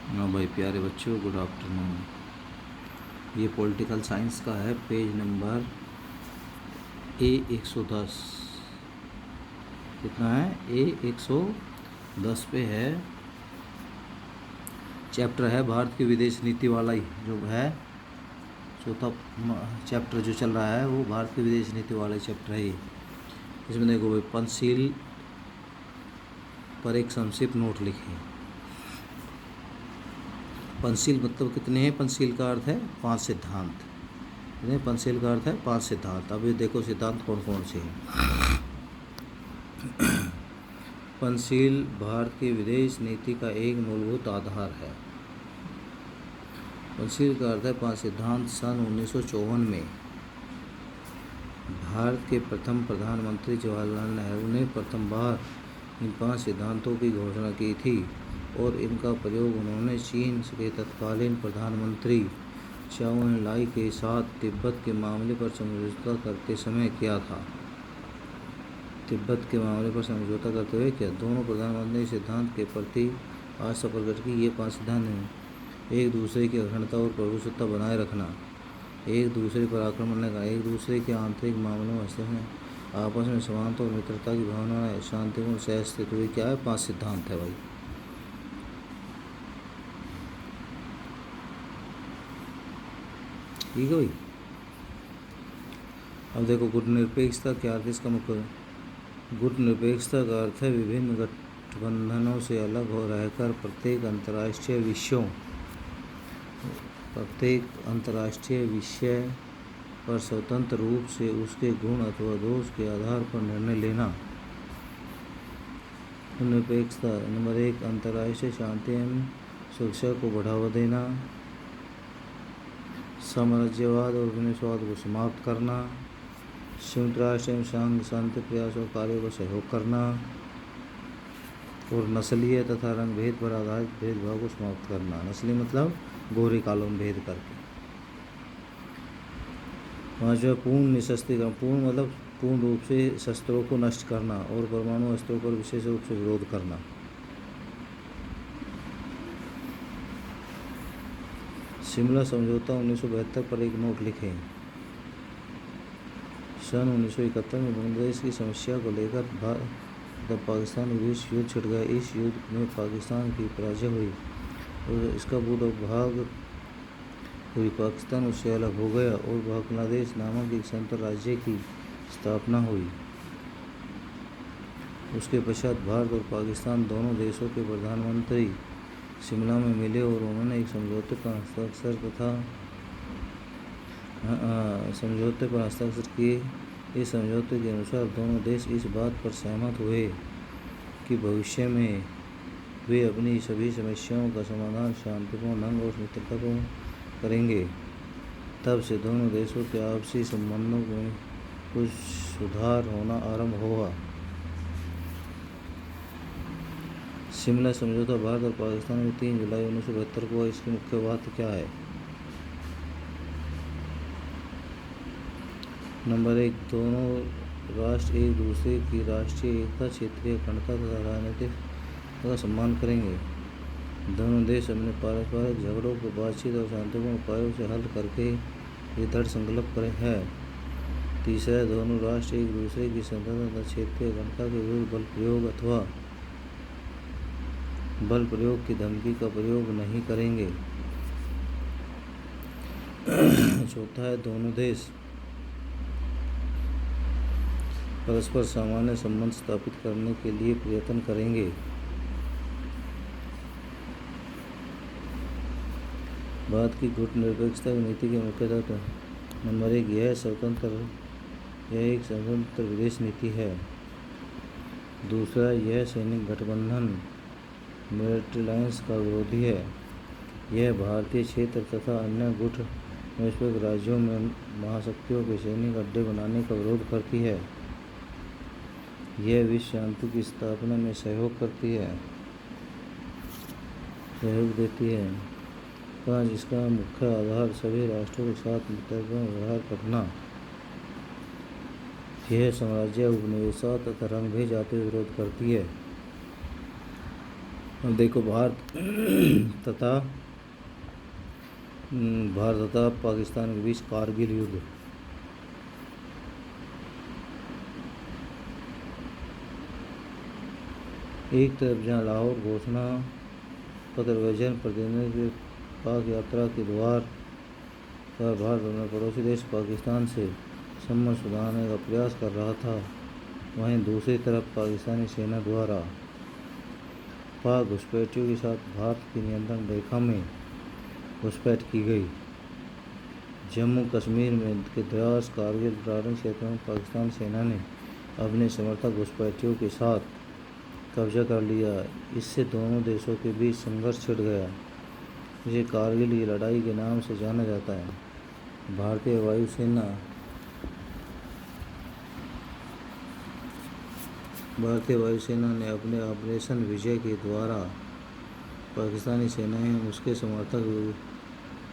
हाँ भाई प्यारे बच्चों, गुड आफ्टरनून। ये पॉलिटिकल साइंस का है, पेज नंबर A110। कितना है? A110 पे है। चैप्टर है भारत की विदेश नीति वाला ही जो है, चौथा चैप्टर जो चल रहा है वो भारत की विदेश नीति वाला ही चैप्टर है ये। इसमें देखो भाई, पंचशील पर एक संक्षिप्त नोट लिखे। पंचशील मतलब कितने हैं? पंचशील का अर्थ है 5 सिद्धांत। पंचशील का अर्थ है 5 सिद्धांत। अब ये देखो सिद्धांत कौन कौन से हैं। पंचशील भारत की विदेश नीति का एक मूलभूत आधार है। पंचशील का अर्थ है 5 सिद्धांत। सन 1954 में भारत के प्रथम प्रधानमंत्री जवाहरलाल नेहरू ने प्रथम बार इन 5 सिद्धांतों की घोषणा की थी और इनका प्रयोग उन्होंने चीन के तत्कालीन प्रधानमंत्री चाउ एन लाई के साथ तिब्बत के मामले पर समझौता करते समय किया था। दोनों प्रधानमंत्री सिद्धांत के प्रति आस्था प्रकट की। ये 5 सिद्धांत हैं: एक दूसरे की अखंडता और प्रभुसत्ता बनाए रखना, एक दूसरे पर आक्रमण न करना, एक दूसरे के आंतरिक मामलों में हस्तक्षेप, आपस में समानता और मित्रता की भावना, शांतिपूर्ण सहअस्तित्व। ये क्या है? 5 सिद्धांत है भाई। ठीक है भाई। अब देखो गुटनिरपेक्षता क्या अर्थ है इसका मुख्य। गुटनिरपेक्षता का अर्थ है विभिन्न गठबंधनों से अलग हो रहकर प्रत्येक अंतर्राष्ट्रीय विषय पर स्वतंत्र रूप से उसके गुण अथवा दोष के आधार पर निर्णय लेना। निरपेक्षता नंबर 1, अंतर्राष्ट्रीय शांति एवं सुरक्षा को बढ़ावा देना, साम्राज्यवाद और उपनिवेशवाद को समाप्त करना, संयुक्त राष्ट्र एवं संघ शांति प्रयास और कार्यों को सहयोग करना, और नस्लीय तथा रंग भेद पर आधारित भेदभाव को समाप्त करना। नस्ली मतलब गोरे कालों में भेद करके। 5वां, पूर्ण निशस्त्रीकरण। पूर्ण मतलब पूर्ण रूप से शस्त्रों को नष्ट करना और परमाणु अस्त्रों पर विशेष रूप से विरोध करना। शिमला समझौता 1972 पर एक नोट लिखें। सन 1971 में बांग्लादेश की समस्या को लेकर भारत और पाकिस्तान के बीच युद्ध छिड़ गया। इस युद्ध में पाकिस्तान की पराजय हुई और इसका भाग हुई। पाकिस्तान उससे अलग हो गया और बांग्लादेश नामक एक स्वतंत्र राज्य की स्थापना हुई। उसके पश्चात भारत और पाकिस्तान दोनों देशों के प्रधानमंत्री शिमला में मिले और उन्होंने एक समझौते पर हस्ताक्षर किए। इस समझौते के अनुसार दोनों देश इस बात पर सहमत हुए कि भविष्य में वे अपनी सभी समस्याओं का समाधान शांतिपूर्ण ढंग और मित्रतापूर्ण करेंगे। तब से दोनों देशों के आपसी संबंधों में कुछ सुधार होना आरंभ हुआ। शिमला समझौता भारत और पाकिस्तान में 3 जुलाई 1972 को। इसकी मुख्य बात क्या है? नंबर 1, दोनों राष्ट्र एक दूसरे की राष्ट्रीय एकता, क्षेत्रीय अखंडता तथा राजनीतिक का सम्मान करेंगे। दोनों देश अपने पारस्परिक झगड़ों को बातचीत और शांतिपूर्ण उपायों से हल करके ये दृढ़ संकल्प करें है। तीसरा, दोनों राष्ट्र एक दूसरे की स्वतंत्रता तथा क्षेत्रीय अखंडता के विरुद्ध बल प्रयोग की धमकी का प्रयोग नहीं करेंगे। चौथा है, दोनों देश परस्पर सामान्य संबंध स्थापित करने के लिए प्रयत्न करेंगे। भारत की गुटनिरपेक्षता की नीति के मुख्य तत्व। नंबर 1, यह एक स्वतंत्र विदेश नीति है। दूसरा, यह सैनिक गठबंधन मिलिट्री अलायंस का विरोधी है। यह भारतीय क्षेत्र तथा अन्य गुट निरपेक्ष राज्यों में महाशक्तियों के सैनिक अड्डे बनाने का विरोध करती है। यह विश्व शांति की स्थापना में सहयोग देती है। 5, इसका मुख्य आधार सभी राष्ट्रों के साथ मित्रतापूर्ण व्यवहार करना। यह साम्राज्य, उपनिवेशवाद तथा रंग भेद जाति विरोध करती है। अब देखो तथा भारत तथा पाकिस्तान के बीच कारगिल युद्ध। एक तरफ जहां लाहौर घोषणा पत्र वजन प्रतिनिधि के पाक यात्रा के द्वार पर भारत अपने पड़ोसी देश पाकिस्तान से संबंध सुधारने का प्रयास कर रहा था, वहीं दूसरी तरफ पाकिस्तानी सेना द्वारा पाक घुसपैठियों के साथ भारत की नियंत्रण रेखा में घुसपैठ की गई। जम्मू कश्मीर में के द्रास कारगिल ड्राइविंग क्षेत्रों में पाकिस्तान सेना ने अपने समर्थक घुसपैठियों के साथ कब्जा कर लिया। इससे दोनों देशों के बीच संघर्ष छिड़ गया, जिसे कारगिल की लड़ाई के नाम से जाना जाता है। भारतीय वायुसेना ने अपने ऑपरेशन विजय के द्वारा पाकिस्तानी सेनाएं उसके समर्थक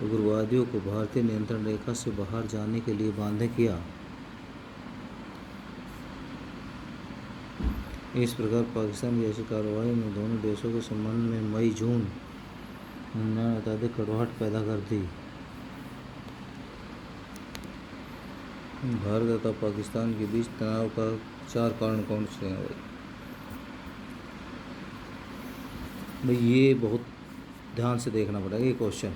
उग्रवादियों को भारतीय नियंत्रण रेखा से बाहर जाने के लिए बाध्य किया। इस प्रकार पाकिस्तान की ऐसी कार्रवाई ने दोनों देशों के संबंध में मई-जून में अत्यधिक कड़वाहट पैदा कर दी। भारत तथा पाकिस्तान के बीच तनाव का 4 कारण कौन से हैं भाई? ये बहुत ध्यान से देखना पड़ेगा ये क्वेश्चन।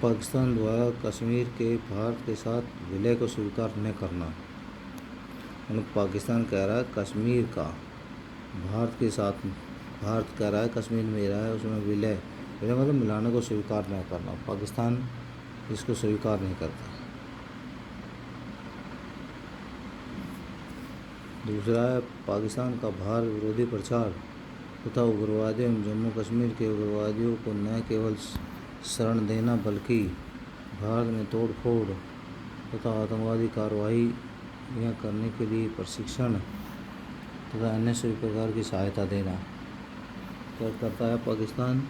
पाकिस्तान द्वारा कश्मीर के भारत के साथ विलय को स्वीकार न करना। मतलब पाकिस्तान कह रहा है कश्मीर का भारत के साथ, भारत कह रहा है कश्मीर में रहा है उसमें विलय मतलब मिलाने को स्वीकार नहीं करना। पाकिस्तान इसको स्वीकार नहीं करता। दूसरा है पाकिस्तान का भारत विरोधी प्रचार तथा उग्रवादियों एवं जम्मू कश्मीर के उग्रवादियों को न केवल शरण देना बल्कि भारत में तोड़ फोड़ तथा आतंकवादी कार्रवाइयाँ करने के लिए प्रशिक्षण तथा अन्य सभी प्रकार की सहायता देना। क्या करता है पाकिस्तान?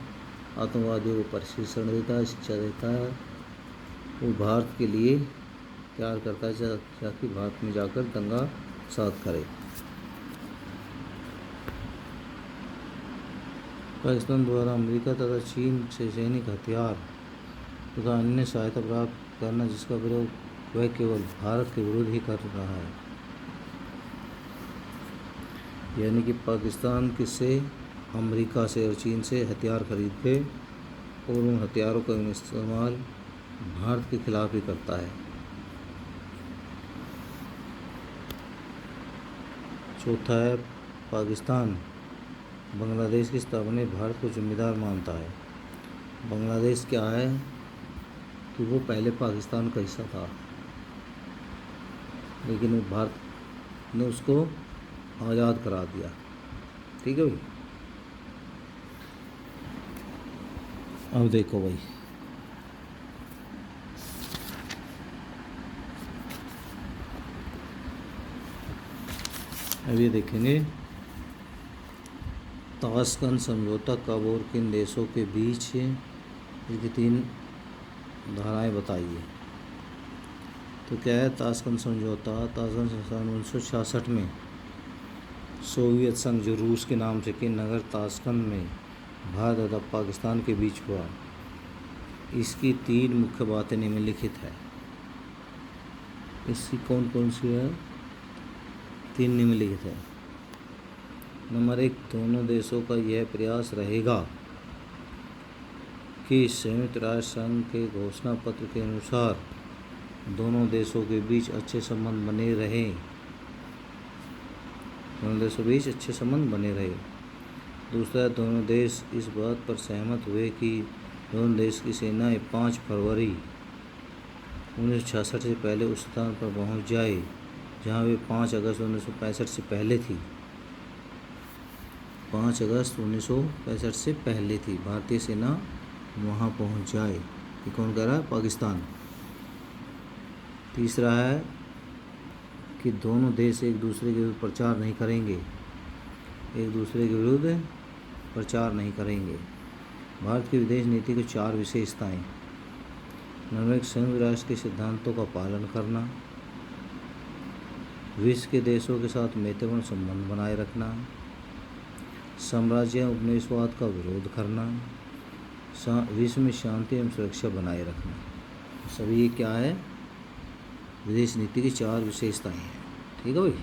आतंकवादियों को प्रशिक्षण देता है, शिक्षा देता है। वो भारत के लिए तैयार करता है ताकि भारत में जाकर दंगा साथ करे। पाकिस्तान द्वारा अमेरिका तथा चीन से सैनिक हथियार तथा अन्य सहायता प्राप्त करना, जिसका प्रयोग वह केवल भारत के विरुद्ध ही कर रहा है। यानी कि पाकिस्तान किससे? अमेरिका से और चीन से हथियार खरीद के और उन हथियारों का इस्तेमाल भारत के खिलाफ ही करता है। चौथा है पाकिस्तान बांग्लादेश की स्थापना में भारत को जिम्मेदार मानता है। बांग्लादेश क्या है कि वो पहले पाकिस्तान का हिस्सा था, लेकिन भारत ने उसको आज़ाद करा दिया। ठीक है भाई। अब देखो भाई, अब ये देखेंगे ताशकंद समझौता कब और किन देशों के बीच है, इसकी 3 धाराएं बताइए। तो क्या है ताशकंद समझौता? ताशकंद समझौता 1966 में सोवियत संघ जो रूस के नाम से के नगर ताशकंद में भारत तथा पाकिस्तान के बीच हुआ। इसकी 3 मुख्य बातें निम्नलिखित है। इसकी कौन कौन सी है? 3 निम्नलिखित है। नंबर 1, दोनों देशों का यह प्रयास रहेगा कि संयुक्त राष्ट्र संघ के घोषणा पत्र के अनुसार दोनों देशों के बीच अच्छे संबंध बने रहें। दोनों देशों के बीच अच्छे संबंध बने रहे। दूसरा, दोनों देश इस बात पर सहमत हुए कि दोनों देश की सेनाएं 5 फरवरी 1966 से पहले उस स्थान पर पहुंच जाए जहां वे 5 अगस्त 1965 से पहले थी। 5 अगस्त 1965 से पहले थी भारतीय सेना वहां पहुंच जाए। ये कौन कह रहा है? पाकिस्तान। तीसरा है कि दोनों देश एक दूसरे के विरुद्ध प्रचार नहीं करेंगे। एक दूसरे के विरुद्ध प्रचार नहीं करेंगे। भारत की विदेश नीति की 4 विशेषताएं। नंबर 1, संयुक्त राष्ट्र के सिद्धांतों का पालन करना। विश्व के देशों के साथ मैत्रीपूर्ण संबंध बनाए रखना। साम्राज्य उपनिवेशवाद का विरोध करना, विश्व में शांति एवं सुरक्षा बनाए रखना। सभी ये क्या है, विदेश नीति की 4 विशेषताएं हैं। ठीक है भाई।